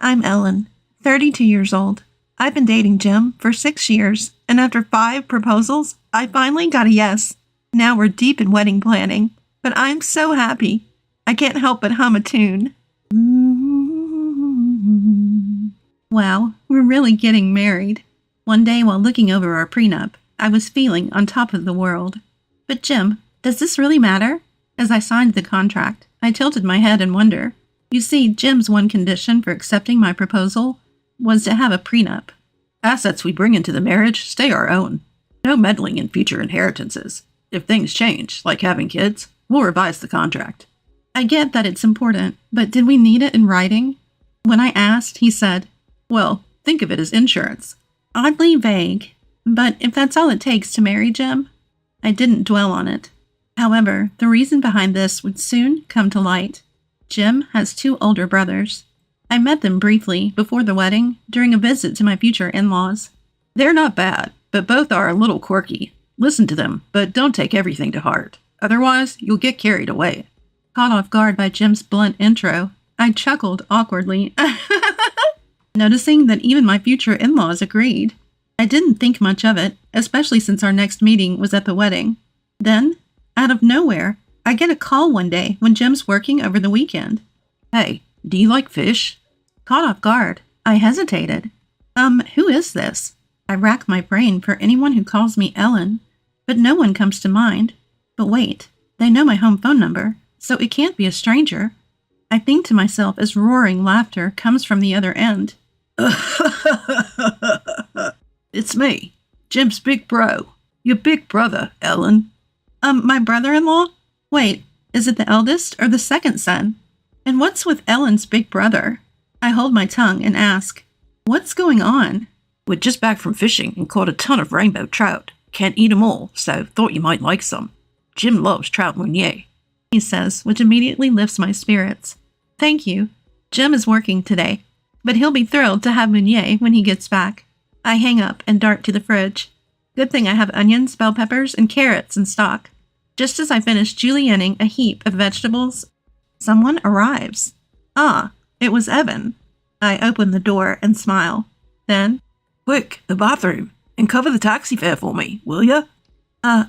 I'm Ellen, 32 years old. I've been dating Jim for 6 years, and after 5 proposals, I finally got a yes. Now we're deep in wedding planning, but I'm so happy. I can't help but hum a tune. Wow, we're really getting married. One day while looking over our prenup, I was feeling on top of the world. But Jim, does this really matter? As I signed the contract, I tilted my head in wonder. You see, Jim's one condition for accepting my proposal was to have a prenup. Assets we bring into the marriage stay our own. No meddling in future inheritances. If things change, like having kids, we'll revise the contract. I get that it's important, but did we need it in writing? When I asked, he said, Well, think of it as insurance. Oddly vague, but if that's all it takes to marry Jim, I didn't dwell on it. However, the reason behind this would soon come to light. Jim has 2 older brothers. I met them briefly before the wedding during a visit to my future in-laws. They're not bad, but both are a little quirky. Listen to them, but don't take everything to heart. Otherwise, you'll get carried away. Caught off guard by Jim's blunt intro, I chuckled awkwardly, noticing that even my future in-laws agreed. I didn't think much of it, especially since our next meeting was at the wedding. Then, out of nowhere, I get a call one day when Jim's working over the weekend. Hey, do you like fish? Caught off guard, I hesitated. Who is this? I rack my brain for anyone who calls me Ellen, but no one comes to mind. But wait, they know my home phone number, so it can't be a stranger. I think to myself as roaring laughter comes from the other end. It's me, Jim's big bro. Your big brother, Ellen. My brother-in-law? Wait, is it the eldest or the second son? And what's with Ellen's big brother? I hold my tongue and ask, what's going on? We're just back from fishing and caught a ton of rainbow trout. Can't eat 'em all, so thought you might like some. Jim loves trout meunier, he says, which immediately lifts my spirits. Thank you. Jim is working today, but he'll be thrilled to have meunier when he gets back. I hang up and dart to the fridge. Good thing I have onions, bell peppers, and carrots in stock. Just as I finish julienning a heap of vegetables, someone arrives. It was Evan. I open the door and smile. Then, Quick, the bathroom, and cover the taxi fare for me, will ya?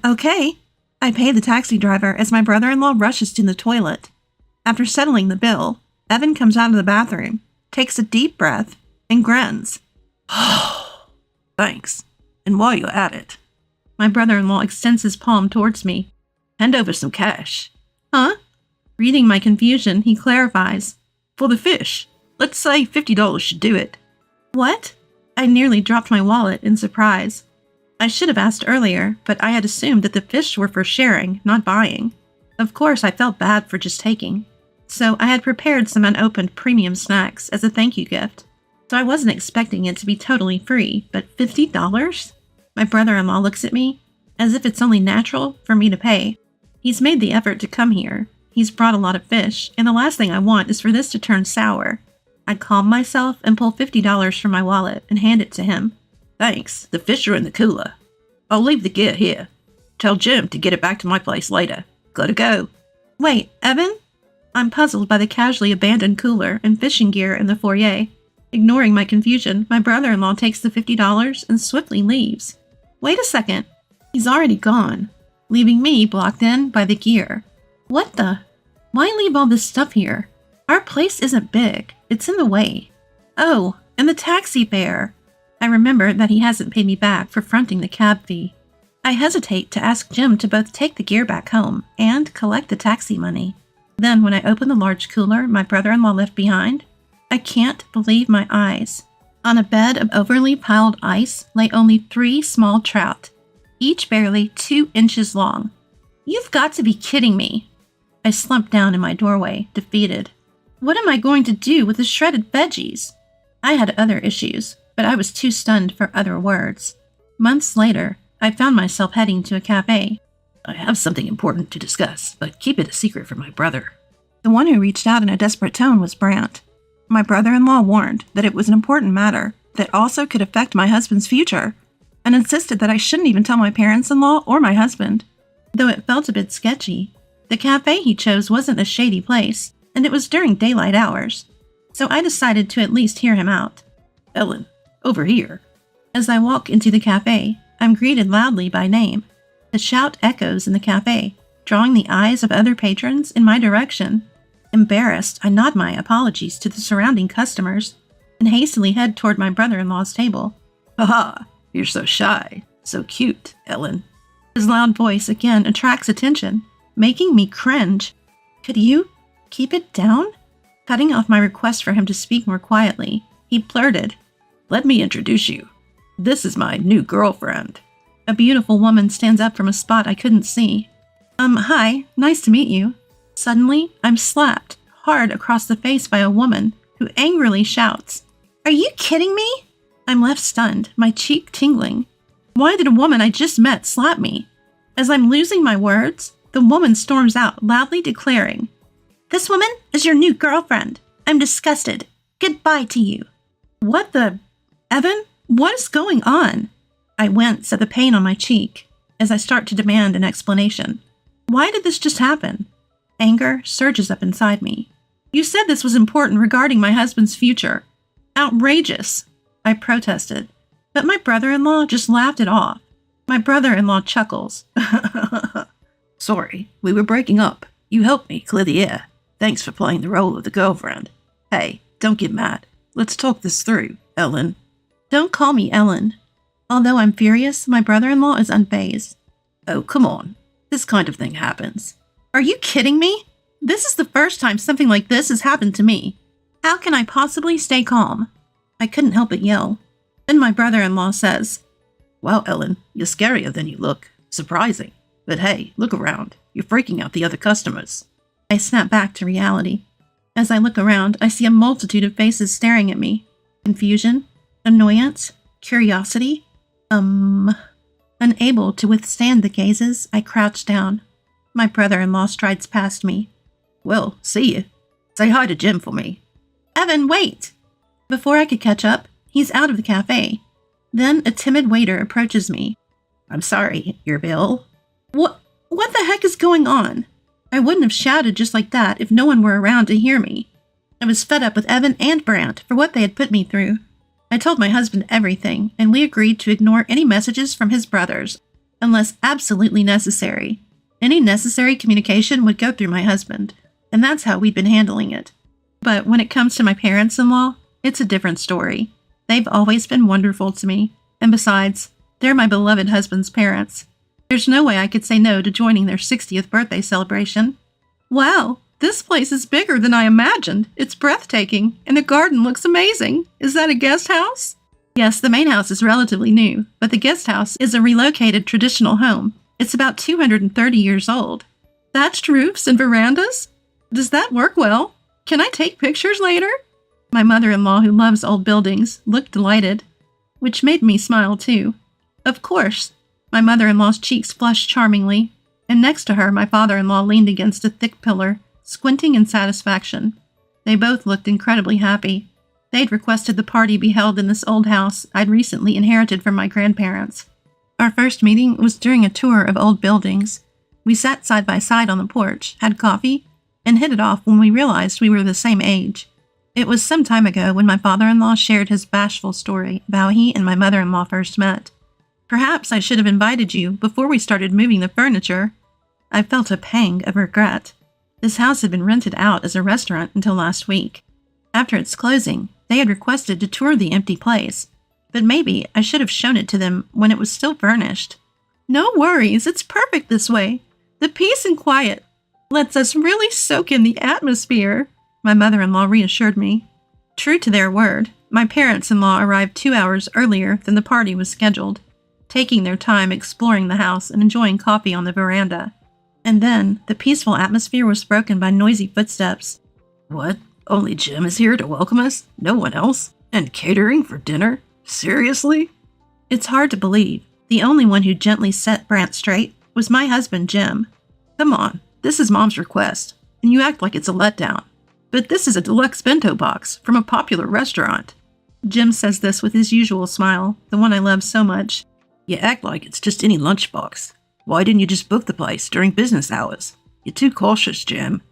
Okay. I pay the taxi driver as my brother-in-law rushes to the toilet. After settling the bill, Evan comes out of the bathroom, takes a deep breath, and grins. Thanks. And while you're at it, my brother-in-law extends his palm towards me. Hand over some cash. Huh? Reading my confusion, he clarifies. For the fish. Let's say $50 should do it. What? I nearly dropped my wallet in surprise. I should have asked earlier, but I had assumed that the fish were for sharing, not buying. Of course, I felt bad for just taking. So I had prepared some unopened premium snacks as a thank you gift. So I wasn't expecting it to be totally free, but $50? My brother-in-law looks at me, as if it's only natural for me to pay. He's made the effort to come here. He's brought a lot of fish, and the last thing I want is for this to turn sour. I calm myself and pull $50 from my wallet and hand it to him. Thanks, the fish are in the cooler. I'll leave the gear here. Tell Jim to get it back to my place later. Gotta go. Wait, Evan? I'm puzzled by the casually abandoned cooler and fishing gear in the foyer. Ignoring my confusion, my brother-in-law takes the $50 and swiftly leaves. Wait a second. He's already gone, leaving me blocked in by the gear. What the? Why leave all this stuff here? Our place isn't big. It's in the way. Oh, and the taxi fare. I remember that he hasn't paid me back for fronting the cab fee. I hesitate to ask Jim to both take the gear back home and collect the taxi money. Then when I open the large cooler my brother-in-law left behind, I can't believe my eyes. On a bed of overly piled ice lay only 3 small trout, each barely 2 inches long. You've got to be kidding me. I slumped down in my doorway, defeated. What am I going to do with the shredded veggies? I had other issues, but I was too stunned for other words. Months later, I found myself heading to a cafe. I have something important to discuss, but keep it a secret from my brother. The one who reached out in a desperate tone was Brant. My brother-in-law warned that it was an important matter that also could affect my husband's future, and insisted that I shouldn't even tell my parents-in-law or my husband. Though it felt a bit sketchy, the cafe he chose wasn't a shady place, and it was during daylight hours. so I decided to at least hear him out. Ellen, over here. As I walk into the cafe, I'm greeted loudly by name. The shout echoes in the cafe, drawing the eyes of other patrons in my direction. Embarrassed, I nod my apologies to the surrounding customers and hastily head toward my brother-in-law's table. Haha, you're so shy, so cute, Ellen. His loud voice again attracts attention, making me cringe. Could you keep it down? Cutting off my request for him to speak more quietly, he blurted, Let me introduce you. This is my new girlfriend. A beautiful woman stands up from a spot I couldn't see. Hi, nice to meet you. Suddenly, I'm slapped hard across the face by a woman who angrily shouts, Are you kidding me? I'm left stunned, my cheek tingling. Why did a woman I just met slap me? As I'm losing my words, the woman storms out, loudly declaring, This woman is your new girlfriend. I'm disgusted. Goodbye to you. What the... Evan, what is going on? I wince at the pain on my cheek as I start to demand an explanation. Why did this just happen? Anger surges up inside me. You said this was important regarding my husband's future. Outrageous, I protested, but my brother-in-law just laughed it off. My brother-in-law chuckles. Sorry, we were breaking up. You helped me clear the air. Thanks for playing the role of the girlfriend. Hey, don't get mad. Let's talk this through, Ellen. Don't call me Ellen. Although I'm furious, my brother-in-law is unfazed. Oh, come on. This kind of thing happens. Are you kidding me? This is the first time something like this has happened to me. How can I possibly stay calm? I couldn't help but yell. Then my brother-in-law says, Wow, Ellen, you're scarier than you look. Surprising. But hey, look around. You're freaking out the other customers. I snap back to reality. As I look around, I see a multitude of faces staring at me. Confusion, annoyance, curiosity. Unable to withstand the gazes, I crouch down. My brother-in-law strides past me. Well, see you. Say hi to Jim for me. Evan, wait! Before I could catch up, he's out of the cafe. Then a timid waiter approaches me. I'm sorry, your bill? What the heck is going on? I wouldn't have shouted just like that if no one were around to hear me. I was fed up with Evan and Brandt for what they had put me through. I told my husband everything, and we agreed to ignore any messages from his brothers, unless absolutely necessary. Any necessary communication would go through my husband, and that's how we'd been handling it. But when it comes to my parents-in-law, it's a different story. They've always been wonderful to me, and besides, they're my beloved husband's parents. There's no way I could say no to joining their 60th birthday celebration. Wow, this place is bigger than I imagined. It's breathtaking, and the garden looks amazing. Is that a guest house? Yes, the main house is relatively new, but the guest house is a relocated traditional home. It's about 230 years old. Thatched roofs and verandas? Does that work well? Can I take pictures later? My mother-in-law, who loves old buildings, looked delighted, which made me smile too. Of course. My mother-in-law's cheeks flushed charmingly, and next to her my father-in-law leaned against a thick pillar, squinting in satisfaction. They both looked incredibly happy. They'd requested the party be held in this old house I'd recently inherited from my grandparents. Our first meeting was during a tour of old buildings. We sat side by side on the porch, had coffee, and hit it off when we realized we were the same age. It was some time ago when my father-in-law shared his bashful story of how he and my mother-in-law first met. Perhaps I should have invited you before we started moving the furniture. I felt a pang of regret. This house had been rented out as a restaurant until last week. After its closing, they had requested to tour the empty place, but maybe I should have shown it to them when it was still furnished. No worries, it's perfect this way. The peace and quiet lets us really soak in the atmosphere, my mother-in-law reassured me. True to their word, my parents-in-law arrived 2 hours earlier than the party was scheduled, taking their time exploring the house and enjoying coffee on the veranda. And then, the peaceful atmosphere was broken by noisy footsteps. What? Only Jim is here to welcome us? No one else? And catering for dinner? Seriously? It's hard to believe. The only one who gently set Brandt straight was my husband, Jim. Come on, this is Mom's request, and you act like it's a letdown. But this is a deluxe bento box from a popular restaurant. Jim says this with his usual smile, the one I love so much. You act like it's just any lunchbox. Why didn't you just book the place during business hours? You're too cautious, Jim.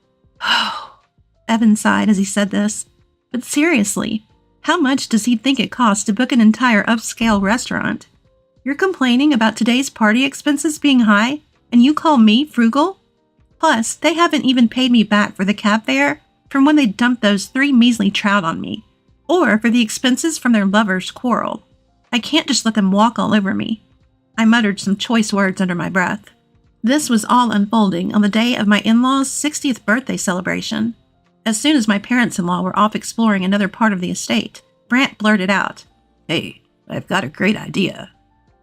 Evan sighed as he said this. But seriously, how much does he think it costs to book an entire upscale restaurant? You're complaining about today's party expenses being high, and you call me frugal? Plus, they haven't even paid me back for the cab fare from when they dumped those 3 measly trout on me, or for the expenses from their lover's quarrel. I can't just let them walk all over me. I muttered some choice words under my breath. This was all unfolding on the day of my in-laws' 60th birthday celebration. As soon as my parents-in-law were off exploring another part of the estate, Brant blurted out, "Hey, I've got a great idea."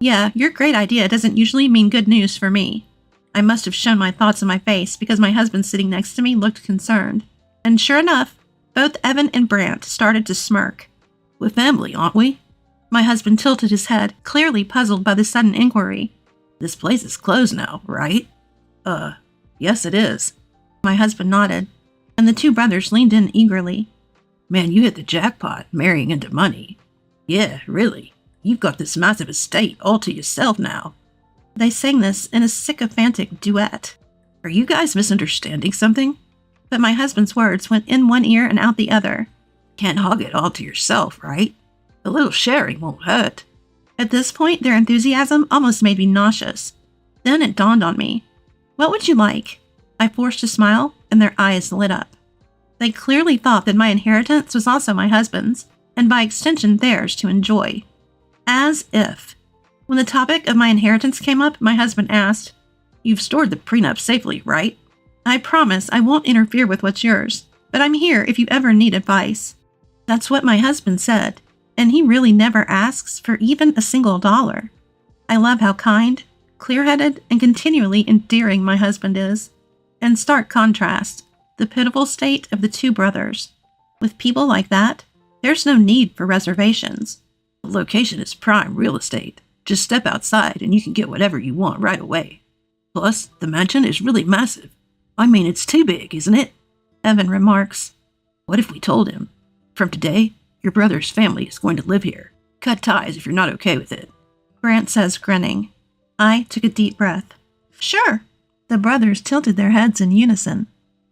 "Yeah, your great idea doesn't usually mean good news for me." I must have shown my thoughts in my face because my husband sitting next to me looked concerned. And sure enough, both Evan and Brant started to smirk. "We're family, aren't we?" My husband tilted his head, clearly puzzled by the sudden inquiry. "This place is closed now, right?" Yes it is." My husband nodded, and the 2 brothers leaned in eagerly. "Man, you hit the jackpot, marrying into money. Yeah, really. You've got this massive estate all to yourself now." They sang this in a sycophantic duet. "Are you guys misunderstanding something?" But my husband's words went in one ear and out the other. "Can't hog it all to yourself, right? A little sharing won't hurt." At this point, their enthusiasm almost made me nauseous. Then it dawned on me. "What would you like?" I forced a smile, and their eyes lit up. They clearly thought that my inheritance was also my husband's, and by extension theirs to enjoy. As if. When the topic of my inheritance came up, my husband asked, "You've stored the prenup safely, right?" "I promise I won't interfere with what's yours, but I'm here if you ever need advice." That's what my husband said, and he really never asks for even a single dollar. I love how kind, clear-headed, and continually endearing my husband is. In stark contrast, the pitiful state of the 2 brothers. With people like that, there's no need for reservations. "The location is prime real estate. Just step outside and you can get whatever you want right away. Plus, the mansion is really massive. I mean, it's too big, isn't it?" Evan remarks. "What if we told him, from today, your brother's family is going to live here. Cut ties if you're not okay with it." Brant says, grinning. I took a deep breath. "Sure." The brothers tilted their heads in unison.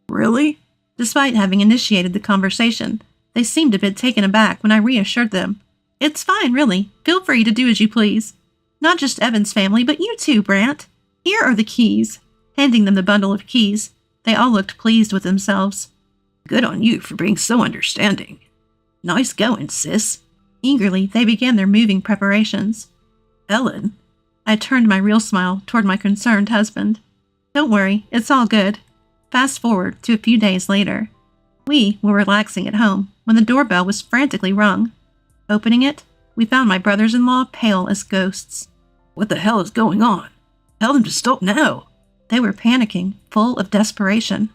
"Really?" Despite having initiated the conversation, they seemed a bit taken aback when I reassured them. "It's fine, really. Feel free to do as you please. Not just Evan's family, but you too, Brant. Here are the keys." Handing them the bundle of keys, they all looked pleased with themselves. "Good on you for being so understanding. Nice going, sis." Eagerly, they began their moving preparations. "Ellen." I turned my real smile toward my concerned husband. "Don't worry, it's all good." Fast forward to a few days later. We were relaxing at home when the doorbell was frantically rung. Opening it, we found my brothers-in-law pale as ghosts. "What the hell is going on? Tell them to stop now." They were panicking, full of desperation.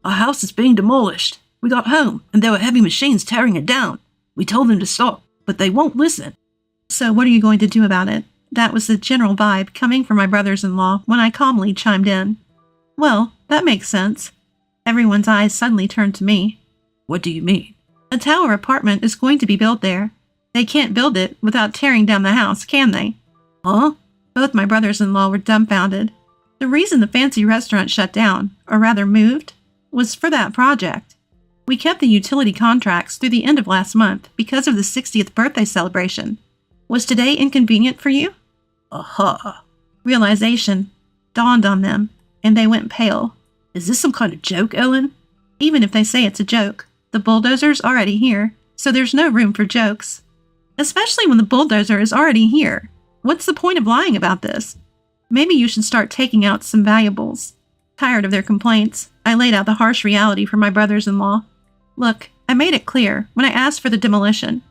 "Our house is being demolished. We got home, and there were heavy machines tearing it down. We told them to stop, but they won't listen." "So what are you going to do about it?" That was the general vibe coming from my brothers-in-law when I calmly chimed in. "Well, that makes sense." Everyone's eyes suddenly turned to me. "What do you mean?" "A tower apartment is going to be built there. They can't build it without tearing down the house, can they?" "Huh?" Both my brothers-in-law were dumbfounded. The reason the fancy restaurant shut down, or rather moved, was for that project. We kept the utility contracts through the end of last month because of the 60th birthday celebration. Was today inconvenient for you?" "Aha." Realization dawned on them, and they went pale. "Is this some kind of joke, Ellen?" "Even if they say it's a joke, the bulldozer's already here, so there's no room for jokes. Especially when the bulldozer is already here. What's the point of lying about this? Maybe you should start taking out some valuables." Tired of their complaints, I laid out the harsh reality for my brothers-in-law. "Look, I made it clear when I asked for the demolition.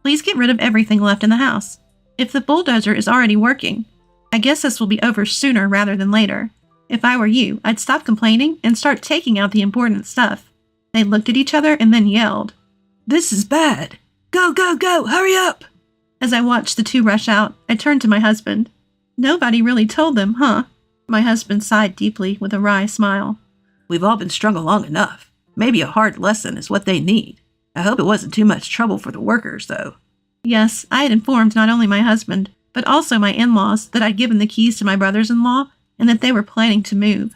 Please get rid of everything left in the house. If the bulldozer is already working, I guess this will be over sooner rather than later. If I were you, I'd stop complaining and start taking out the important stuff." They looked at each other and then yelled, "This is bad. Go, go, go, hurry up!" As I watched the 2 rush out, I turned to my husband. "Nobody really told them, huh?" My husband sighed deeply with a wry smile. "We've all been strung along enough. Maybe a hard lesson is what they need. I hope it wasn't too much trouble for the workers, though." Yes, I had informed not only my husband, but also my in-laws that I'd given the keys to my brothers-in-law and that they were planning to move.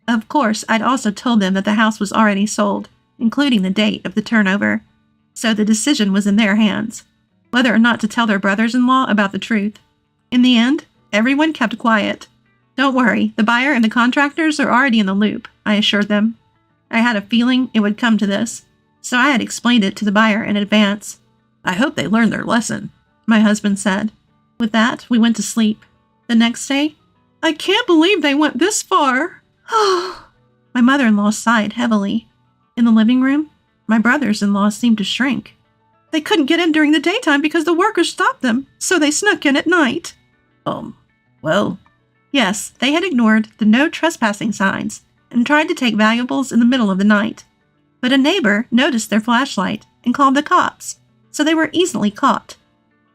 Of course, I'd also told them that the house was already sold, including the date of the turnover. so the decision was in their hands, whether or not to tell their brothers-in-law about the truth. In the end, everyone kept quiet. Don't worry, the buyer and the contractors are already in the loop, I assured them. I had a feeling it would come to this, so I had explained it to the buyer in advance. I hope they learned their lesson, my husband said. With that, we went to sleep. The next day, I can't believe they went this far. My mother-in-law sighed heavily. In the living room, my brothers-in-law seemed to shrink. They couldn't get in during the daytime because the workers stopped them, so they snuck in at night. Well, yes, they had ignored the no trespassing signs and tried to take valuables in the middle of the night. But a neighbor noticed their flashlight and called the cops, so they were easily caught.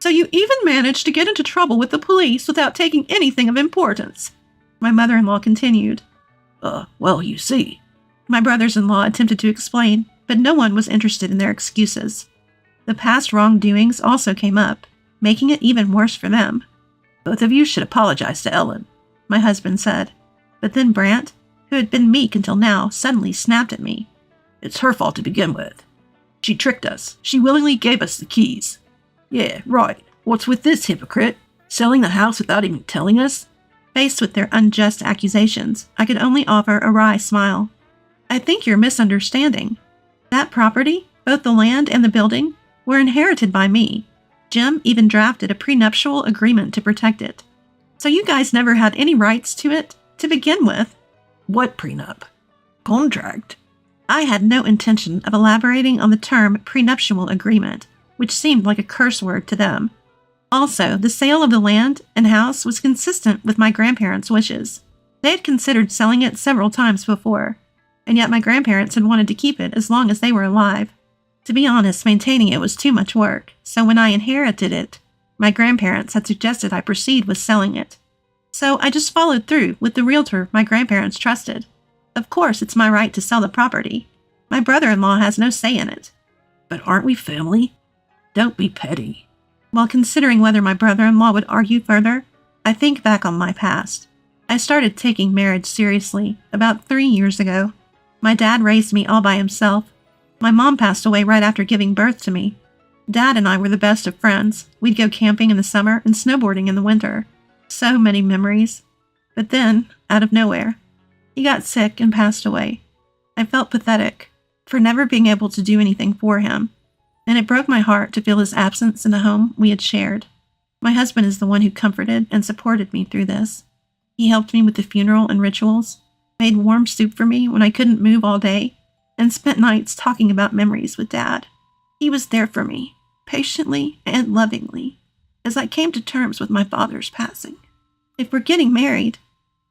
So you even managed to get into trouble with the police without taking anything of importance, my mother-in-law continued. Well, you see. My brothers-in-law attempted to explain, but no one was interested in their excuses. The past wrongdoings also came up, making it even worse for them. Both of you should apologize to Ellen, my husband said. But then Brant, who had been meek until now, suddenly snapped at me. It's her fault to begin with. She tricked us. She willingly gave us the keys. Yeah, right. What's with this hypocrite? Selling the house without even telling us? Faced with their unjust accusations, I could only offer a wry smile. I think you're misunderstanding. That property, both the land and the building, were inherited by me. Jim even drafted a prenuptial agreement to protect it. So you guys never had any rights to it to begin with. What prenup? Contract? I had no intention of elaborating on the term prenuptial agreement, which seemed like a curse word to them. Also, the sale of the land and house was consistent with my grandparents' wishes. They had considered selling it several times before, and yet my grandparents had wanted to keep it as long as they were alive. To be honest, maintaining it was too much work, so when I inherited it, my grandparents had suggested I proceed with selling it. So I just followed through with the realtor my grandparents trusted. Of course, it's my right to sell the property. My brother-in-law has no say in it. But aren't we family? Don't be petty. While considering whether my brother-in-law would argue further, I think back on my past. I started taking marriage seriously about 3 years ago. My dad raised me all by himself. My mom passed away right after giving birth to me. Dad and I were the best of friends. We'd go camping in the summer and snowboarding in the winter. So many memories. But then, out of nowhere, he got sick and passed away. I felt pathetic for never being able to do anything for him, and it broke my heart to feel his absence in the home we had shared. My husband is the one who comforted and supported me through this. He helped me with the funeral and rituals, made warm soup for me when I couldn't move all day, and spent nights talking about memories with Dad. He was there for me, patiently and lovingly, as I came to terms with my father's passing. If we're getting married,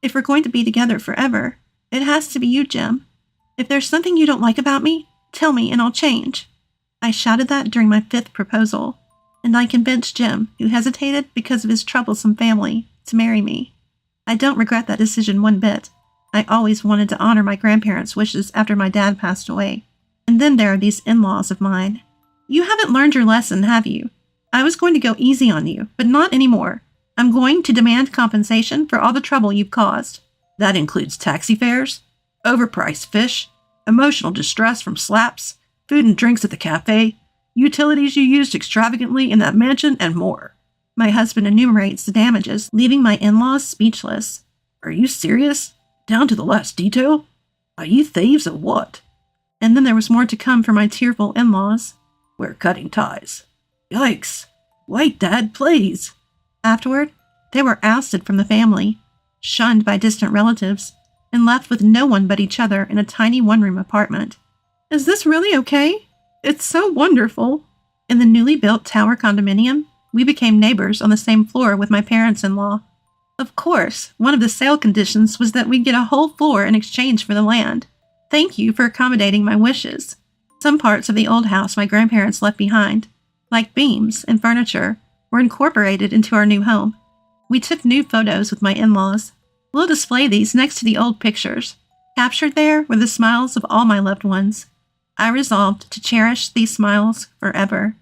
if we're going to be together forever, it has to be you, Jim. If there's something you don't like about me, tell me and I'll change. I shouted that during my 5th proposal, and I convinced Jim, who hesitated because of his troublesome family, to marry me. I don't regret that decision one bit. I always wanted to honor my grandparents' wishes after my dad passed away. And then there are these in-laws of mine. You haven't learned your lesson, have you? I was going to go easy on you, but not anymore. I'm going to demand compensation for all the trouble you've caused. That includes taxi fares, overpriced fish, emotional distress from slaps, food and drinks at the cafe, utilities you used extravagantly in that mansion, and more. My husband enumerates the damages, leaving my in-laws speechless. Are you serious? Down to the last detail? Are you thieves or what? And then there was more to come for my tearful in-laws. We're cutting ties. Yikes. Wait, Dad, please. Afterward, they were ousted from the family, shunned by distant relatives, and left with no one but each other in a tiny one-room apartment. Is this really okay? It's so wonderful. In the newly built tower condominium, we became neighbors on the same floor with my parents-in-law. Of course, one of the sale conditions was that we'd get a whole floor in exchange for the land. Thank you for accommodating my wishes. Some parts of the old house my grandparents left behind, like beams and furniture, were incorporated into our new home. We took new photos with my in-laws. We'll display these next to the old pictures. Captured there were the smiles of all my loved ones. I resolved to cherish these smiles forever.